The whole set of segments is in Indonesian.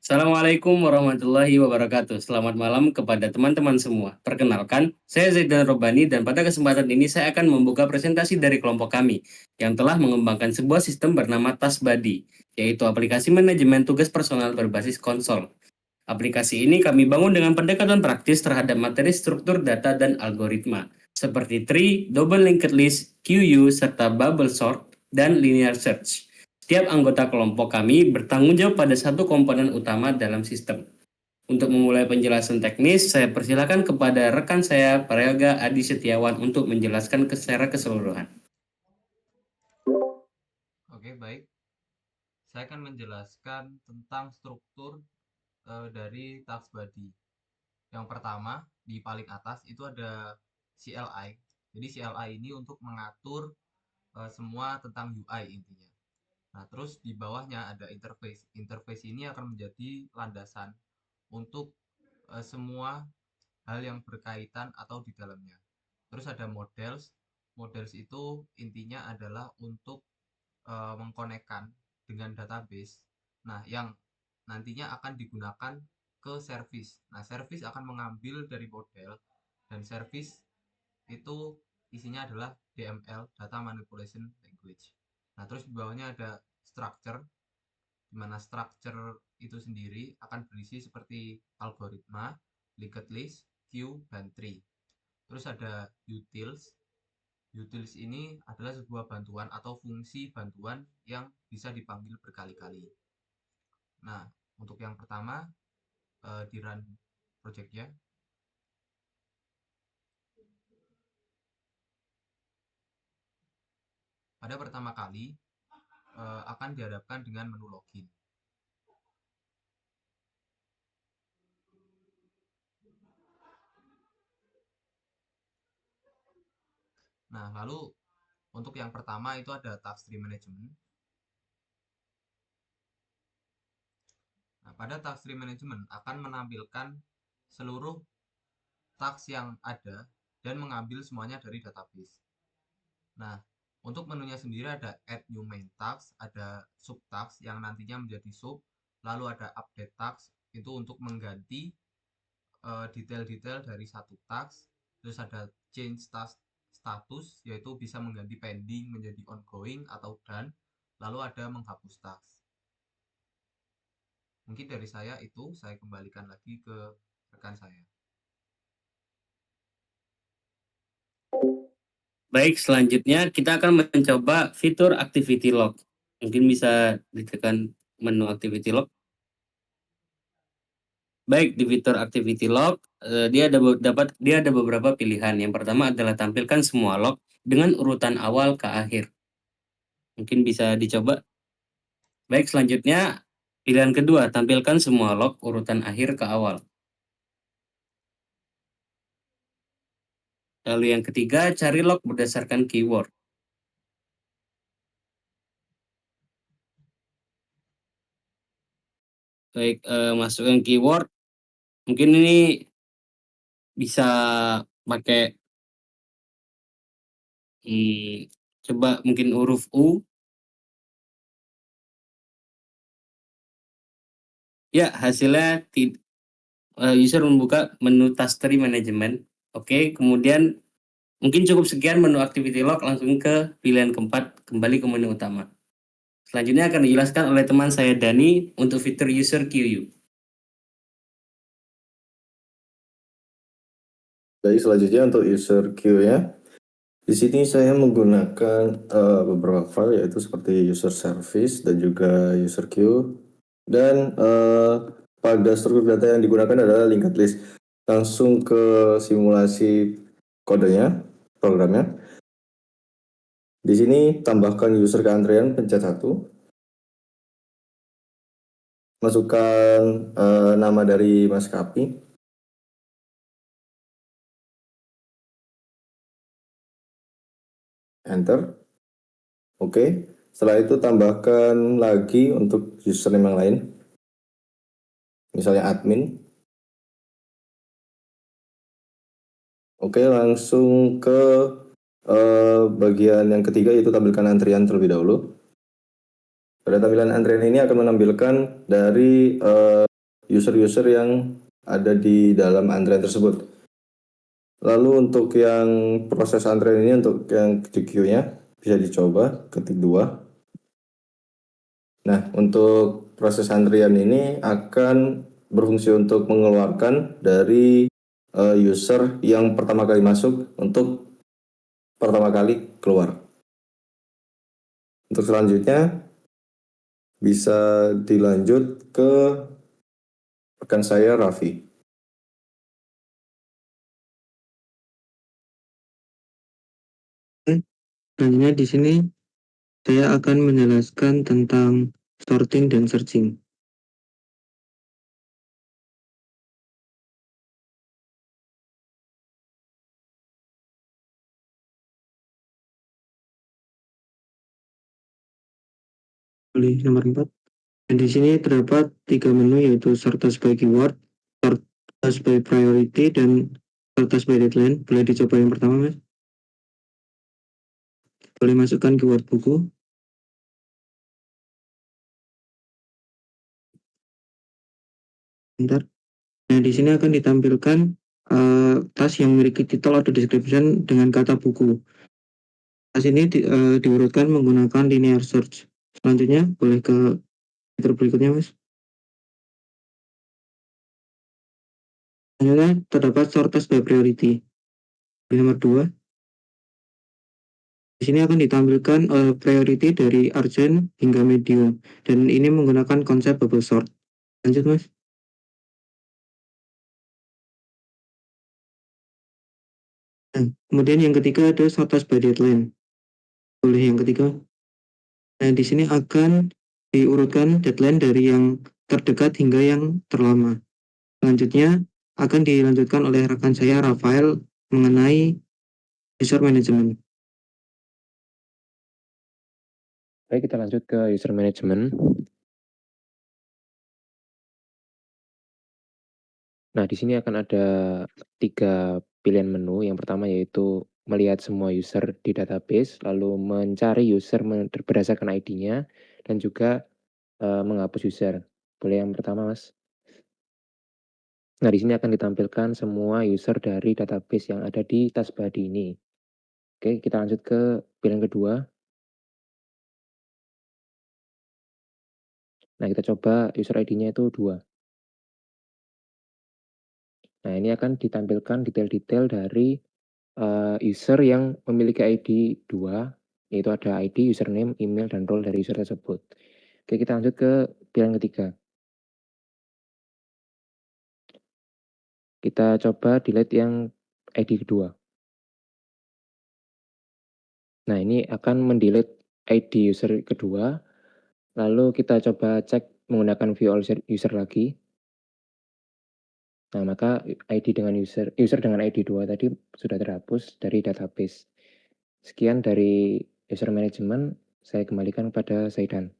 Assalamualaikum warahmatullahi wabarakatuh. Selamat malam kepada teman-teman semua. Perkenalkan, saya Zaidan Robani dan pada kesempatan ini saya akan membuka presentasi dari kelompok kami yang telah mengembangkan sebuah sistem bernama TaskBuddy, yaitu aplikasi manajemen tugas personal berbasis konsol. Aplikasi ini kami bangun dengan pendekatan praktis terhadap materi struktur data dan algoritma, seperti tree, double linked list, QU, serta bubble sort, dan linear search. Setiap anggota kelompok kami bertanggung jawab pada satu komponen utama dalam sistem. Untuk memulai penjelasan teknis, saya persilakan kepada rekan saya, Prayoga Adi Setiawan, untuk menjelaskan secara keseluruhan. Oke, baik. Saya akan menjelaskan tentang struktur dari TaskBuddy. Yang pertama, di paling atas itu ada CLI. Jadi CLI ini untuk mengatur semua tentang UI intinya. Nah, terus di bawahnya ada interface. Interface ini akan menjadi landasan untuk semua hal yang berkaitan atau di dalamnya. Terus ada models. Models itu intinya adalah untuk mengkonekkan dengan database. Nah, yang nantinya akan digunakan ke service. Nah, service akan mengambil dari model dan service itu isinya adalah DML, Data Manipulation Language. Nah, terus di bawahnya ada structure, di mana structure itu sendiri akan berisi seperti algoritma, linked list, queue, dan tree. Terus ada utils. Utils ini adalah sebuah bantuan atau fungsi bantuan yang bisa dipanggil berkali-kali. Nah, untuk yang pertama, di run projectnya. Pada pertama kali, akan dihadapkan dengan menu login. Nah, lalu untuk yang pertama itu ada task tree management. Nah, pada task tree management akan menampilkan seluruh task yang ada dan mengambil semuanya dari database. Nah, untuk menunya sendiri ada add new main task, ada sub task yang nantinya menjadi sub, lalu ada update task itu untuk mengganti detail-detail dari satu task, terus ada change task status yaitu bisa mengganti pending menjadi ongoing atau done, lalu ada menghapus task. Mungkin dari saya itu, saya kembalikan lagi ke rekan saya. Baik, selanjutnya kita akan mencoba fitur activity log. Mungkin bisa ditekan menu activity log. Baik, di fitur activity log, dia ada beberapa pilihan. Yang pertama adalah tampilkan semua log dengan urutan awal ke akhir. Mungkin bisa dicoba. Baik, selanjutnya pilihan kedua, tampilkan semua log urutan akhir ke awal. Lalu yang ketiga, cari log berdasarkan keyword. Baik, masukkan keyword. Mungkin ini bisa pakai coba mungkin huruf U. Ya, hasilnya user membuka menu task tree management. Oke, kemudian mungkin cukup sekian menu activity log, langsung ke pilihan keempat, kembali ke menu utama. Selanjutnya akan dijelaskan oleh teman saya Dani untuk fitur user QU. Baik, selanjutnya untuk user queue-nya. Di sini saya menggunakan beberapa file yaitu seperti user service dan juga user queue. Dan pada struktur data yang digunakan adalah linked list. Langsung ke simulasi kodenya, programnya. Di sini tambahkan user ke antrean, pencet 1. Masukkan nama dari maskapai. Enter. Oke. Setelah itu tambahkan lagi untuk username yang lain. Misalnya admin. Oke, langsung ke bagian yang ketiga, yaitu tampilkan antrian terlebih dahulu. Pada tampilan antrian ini akan menampilkan dari user-user yang ada di dalam antrean tersebut. Lalu untuk yang proses antrean ini, untuk yang di queue-nya bisa dicoba ketik 2. Nah, untuk proses antrian ini akan berfungsi untuk mengeluarkan dari user yang pertama kali masuk untuk pertama kali keluar. Untuk selanjutnya bisa dilanjut ke rekan saya Raffi. Selanjutnya di sini saya akan menjelaskan tentang sorting dan searching. Pilih nomor 4. Dan di sini terdapat 3 menu, yaitu sort as by keyword, sort as by priority, dan sort as by deadline. Boleh dicoba yang pertama, Mas? Boleh masukkan keyword buku. Bentar. Nah, di sini akan ditampilkan tas yang memiliki title atau description dengan kata buku. Tas ini diurutkan menggunakan linear search. Selanjutnya, boleh ke fitur berikutnya, Mas. Selanjutnya, terdapat sort as by priority. Di nomor 2. Di sini akan ditampilkan priority dari urgent hingga medium, dan ini menggunakan konsep bubble sort. Lanjut, Mas. Nah, kemudian yang ketiga ada sort as by deadline. Boleh yang ketiga. Nah, di sini akan diurutkan deadline dari yang terdekat hingga yang terlama. Selanjutnya akan dilanjutkan oleh rekan saya Rafael mengenai user management. Baik, kita lanjut ke user management. Nah, di sini akan ada 3 pilihan menu. Yang pertama yaitu melihat semua user di database, lalu mencari user berdasarkan ID-nya, dan juga menghapus user. Boleh yang pertama, Mas? Nah, di sini akan ditampilkan semua user dari database yang ada di TaskBuddy ini. Oke, kita lanjut ke pilihan kedua. Nah, kita coba user ID-nya itu 2. Nah, ini akan ditampilkan detail-detail dari user yang memiliki ID 2, yaitu ada ID, username, email, dan role dari user tersebut. Oke, kita lanjut ke pilihan ketiga. Kita coba delete yang ID kedua. Nah, ini akan mendelete ID user kedua, lalu kita coba cek menggunakan view all user lagi. Nah, maka ID dengan user dengan ID 2 tadi sudah terhapus dari database. Sekian dari user management, saya kembalikan kepada Zaidan.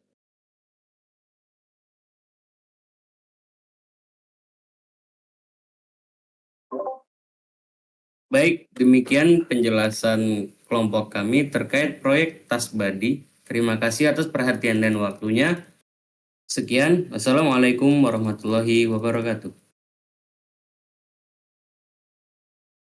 Baik, demikian penjelasan kelompok kami terkait proyek TaskBuddy. Terima kasih atas perhatian dan waktunya. Sekian, wassalamualaikum warahmatullahi wabarakatuh.